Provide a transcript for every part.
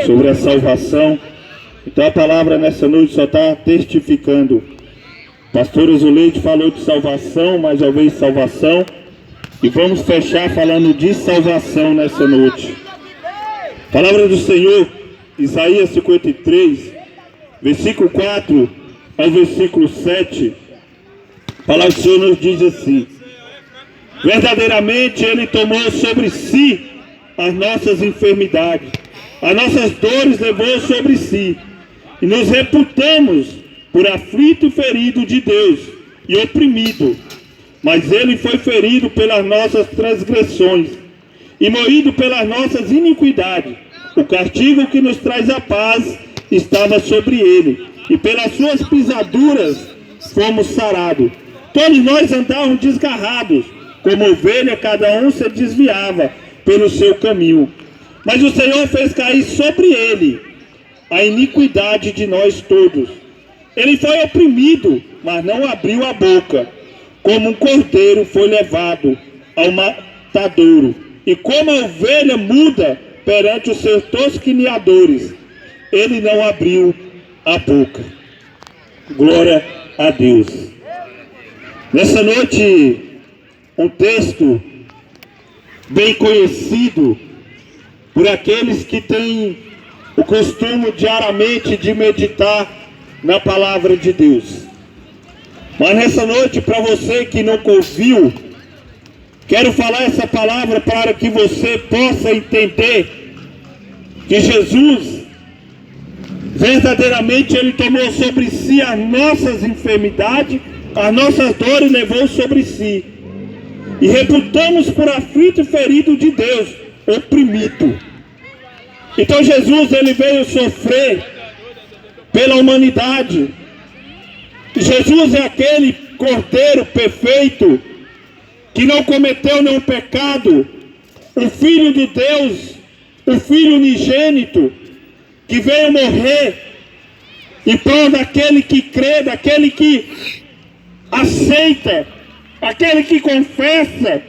sobre a salvação. Então a palavra nessa noite só está testificando. Pastor Zuleide falou de salvação, mais uma vez salvação, e vamos fechar falando de salvação nessa noite. Palavra do Senhor, Isaías 53, versículo 4 ao versículo 7. A palavra do Senhor nos diz assim: verdadeiramente Ele tomou sobre si as nossas enfermidades, as nossas dores levou sobre si, e nos reputamos por aflito e ferido de Deus e oprimido. Mas Ele foi ferido pelas nossas transgressões e moído pelas nossas iniquidades. O castigo que nos traz a paz estava sobre Ele, e pelas suas pisaduras fomos sarados. Todos nós andávamos desgarrados, como ovelha, cada um se desviava pelo seu caminho. Mas o Senhor fez cair sobre Ele a iniquidade de nós todos. Ele foi oprimido, mas não abriu a boca. Como um cordeiro foi levado ao matadouro, e como a ovelha muda perante os seus tosqueneadores, Ele não abriu a boca. Glória a Deus. Nessa noite, um texto bem conhecido por aqueles que têm o costume diariamente de meditar na palavra de Deus. Mas nessa noite, para você que nunca ouviu, quero falar essa palavra para que você possa entender que Jesus, verdadeiramente, Ele tomou sobre si as nossas enfermidades, as nossas dores levou sobre si, e reputamos por aflito e ferido de Deus, oprimido. Então Jesus, Ele veio sofrer pela humanidade. Jesus é aquele cordeiro perfeito que não cometeu nenhum pecado, o Filho de Deus, o Filho unigênito, que veio morrer em prol daquele que crê, daquele que aceita, aquele que confessa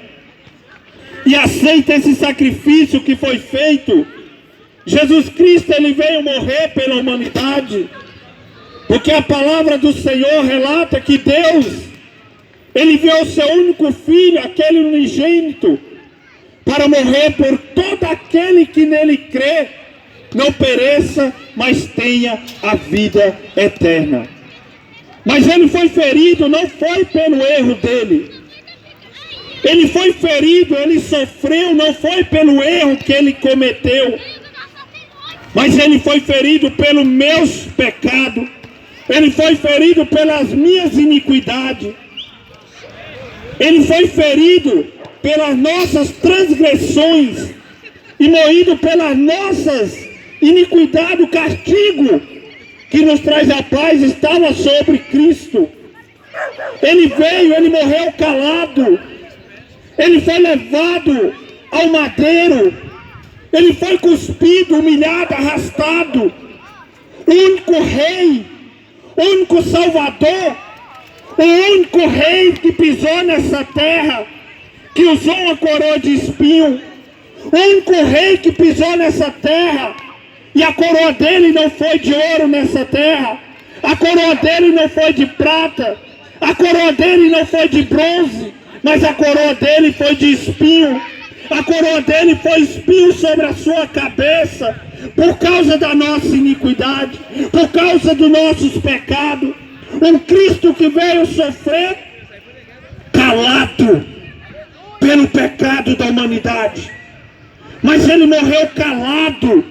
e aceita esse sacrifício que foi feito. Jesus Cristo, Ele veio morrer pela humanidade, porque a palavra do Senhor relata que Deus, Ele enviou o seu único Filho, aquele unigênito, para morrer por todo aquele que nele crê, não pereça, mas tenha a vida eterna. Mas Ele foi ferido, não foi pelo erro dele. Ele foi ferido, Ele sofreu, não foi pelo erro que Ele cometeu, mas Ele foi ferido pelos meus pecados. Ele foi ferido pelas minhas iniquidades. Ele foi ferido pelas nossas transgressões e moído pelas nossas iniquidades. O castigo que nos traz a paz estava sobre Cristo. Ele veio, Ele morreu calado. Ele foi levado ao madeiro. Ele foi cuspido, humilhado, arrastado. O único rei, o único salvador, o único rei que pisou nessa terra, que usou uma coroa de espinho, o único rei que pisou nessa terra, e a coroa dele não foi de ouro nessa terra, a coroa dele não foi de prata, a coroa dele não foi de bronze, mas a coroa dele foi de espinho. A coroa dele foi espinho sobre a sua cabeça, por causa da nossa iniquidade, por causa dos nossos pecados. Um Cristo que veio sofrer calado pelo pecado da humanidade. Mas Ele morreu calado.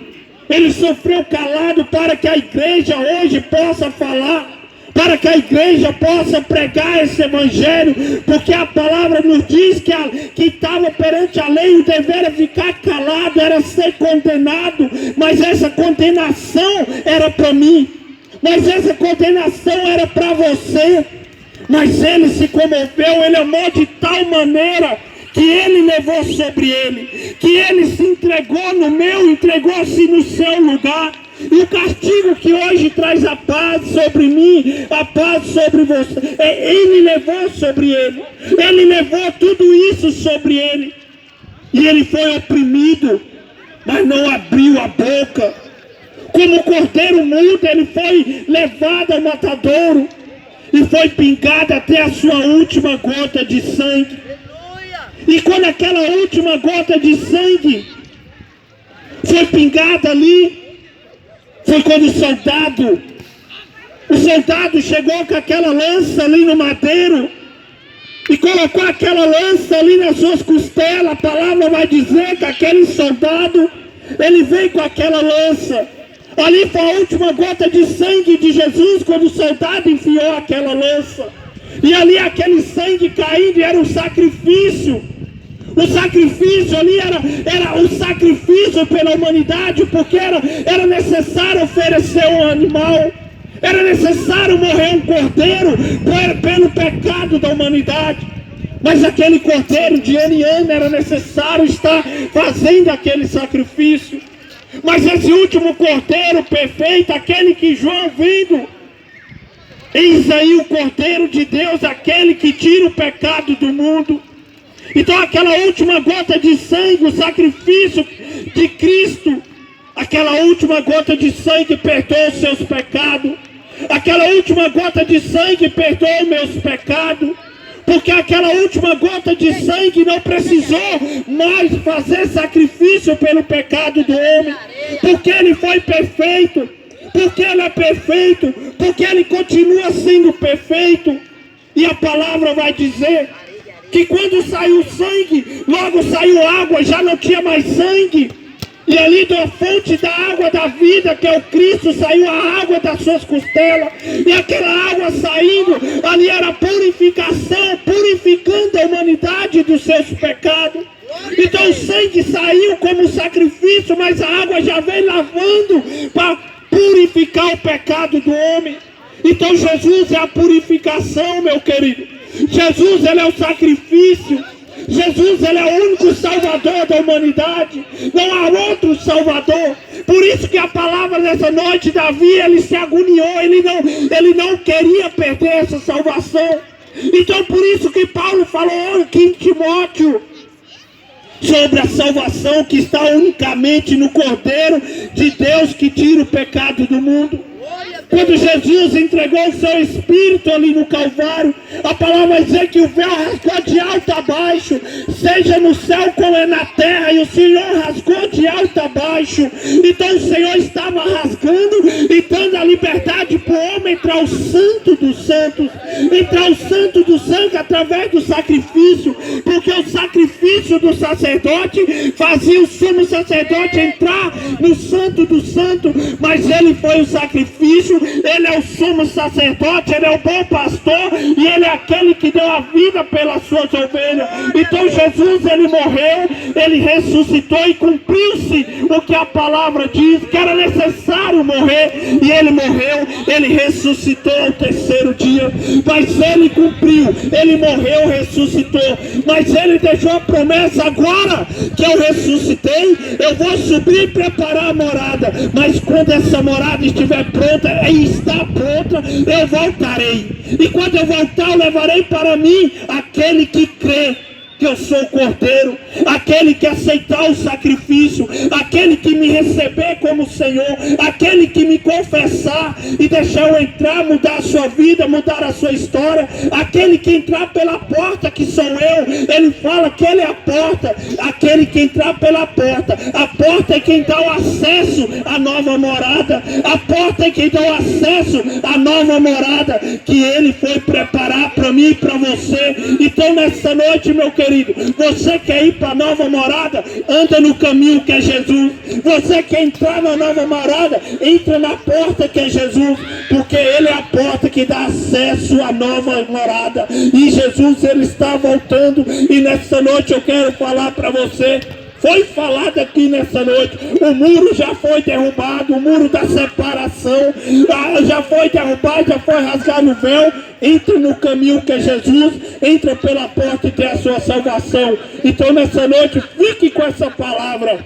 Ele sofreu calado para que a igreja hoje possa falar, para que a igreja possa pregar esse evangelho, porque a palavra nos diz que estava perante a lei, o dever era ficar calado, era ser condenado, mas essa condenação era para mim, mas essa condenação era para você. Mas Ele se comoveu, Ele amou de tal maneira que Ele levou sobre Ele, que Ele se entregou no meu, entregou-se no seu lugar. E o castigo que hoje traz a paz sobre mim, a paz sobre você, Ele levou sobre Ele. Ele levou tudo isso sobre Ele. E Ele foi oprimido, mas não abriu a boca. Como cordeiro mudo, ele foi levado ao matadouro e foi pingado até a sua última gota de sangue. E quando aquela última gota de sangue foi pingada ali, foi quando o soldado chegou com aquela lança ali no madeiro e colocou aquela lança ali nas suas costelas. A palavra vai dizer que aquele soldado, ele veio com aquela lança. Ali foi a última gota de sangue de Jesus, quando o soldado enfiou aquela lança. E ali aquele sangue caindo era um sacrifício. O sacrifício ali era o sacrifício pela humanidade, porque era necessário oferecer um animal. Era necessário morrer um cordeiro pelo pecado da humanidade. Mas aquele cordeiro de ano em ano era necessário estar fazendo aquele sacrifício. Mas esse último cordeiro perfeito, aquele que João vendo, eis aí o cordeiro de Deus, aquele que tira o pecado do mundo. Então aquela última gota de sangue, o sacrifício de Cristo, aquela última gota de sangue perdoa os seus pecados. Aquela última gota de sangue perdoa meus pecados. Porque aquela última gota de sangue não precisou mais fazer sacrifício pelo pecado do homem. Porque ele foi perfeito. Porque ele é perfeito. Porque ele continua sendo perfeito. E a palavra vai dizer que quando saiu sangue, logo saiu água, já não tinha mais sangue. E ali da fonte da água da vida, que é o Cristo, saiu a água das suas costelas. E aquela água saindo, ali era purificação, purificando a humanidade dos seus pecados. Então o sangue saiu como sacrifício, mas a água já vem lavando para purificar o pecado do homem. Então Jesus é a purificação, meu querido. Jesus, ele é o sacrifício. Jesus, ele é o único salvador da humanidade. Não há outro salvador. Por isso que a palavra dessa noite, Davi, ele se agoniou. Ele não queria perder essa salvação. Então por isso que Paulo falou aqui em Timóteo sobre a salvação que está unicamente no Cordeiro de Deus que tira o pecado do mundo. Quando Jesus entregou o seu Espírito ali no Calvário, a palavra vai dizer que o véu rasgou de alto a baixo, seja no céu como é na terra, e o Senhor rasgou de alto a baixo. Então o Senhor estava rasgando e dando a liberdade para o homem entrar ao Santo dos Santos, entrar ao Santo dos Santos através do sacrifício, porque o sacrifício do sacerdote fazia o sumo sacerdote entrar no Santo dos Santos, mas ele foi o sacrifício. Ele é o sumo sacerdote, ele é o bom pastor e ele é aquele que deu a vida pelas suas ovelhas. Então Jesus, ele morreu, ele ressuscitou e cumpriu-se o que a palavra diz, que era necessário morrer, e ele morreu, ele ressuscitou ao terceiro dia. Mas ele cumpriu, ele morreu, ressuscitou, mas ele deixou a promessa: agora que eu ressuscitei, eu vou subir e preparar a morada, mas quando essa morada estiver pronta, e está pronta, eu voltarei. E quando eu voltar, eu levarei para mim aquele que crê que eu sou o Cordeiro, aquele que aceitar o sacrifício, aquele que me receber como Senhor, aquele que me confessar e deixar eu entrar, mudar a sua vida, mudar a sua história, aquele que entrar pela porta, que sou eu. Ele fala que ele é a porta, aquele que entrar pela porta. A porta é quem dá o acesso à nova morada, a porta é quem dá o acesso à nova morada que ele foi preparar para mim e para você. Então nessa noite, meu querido, você quer ir para a nova morada? Anda no caminho que é Jesus. Você quer entrar na nova morada? Entra na porta que é Jesus, porque ele é a porta que dá acesso à nova morada. E Jesus, ele está voltando, e nessa noite eu quero falar para você. Foi falado aqui nessa noite, o muro já foi derrubado, o muro da separação já foi derrubado, já foi rasgado o véu. Entra no caminho que é Jesus, entra pela porta e tem a sua salvação. Então nessa noite, fique com essa palavra.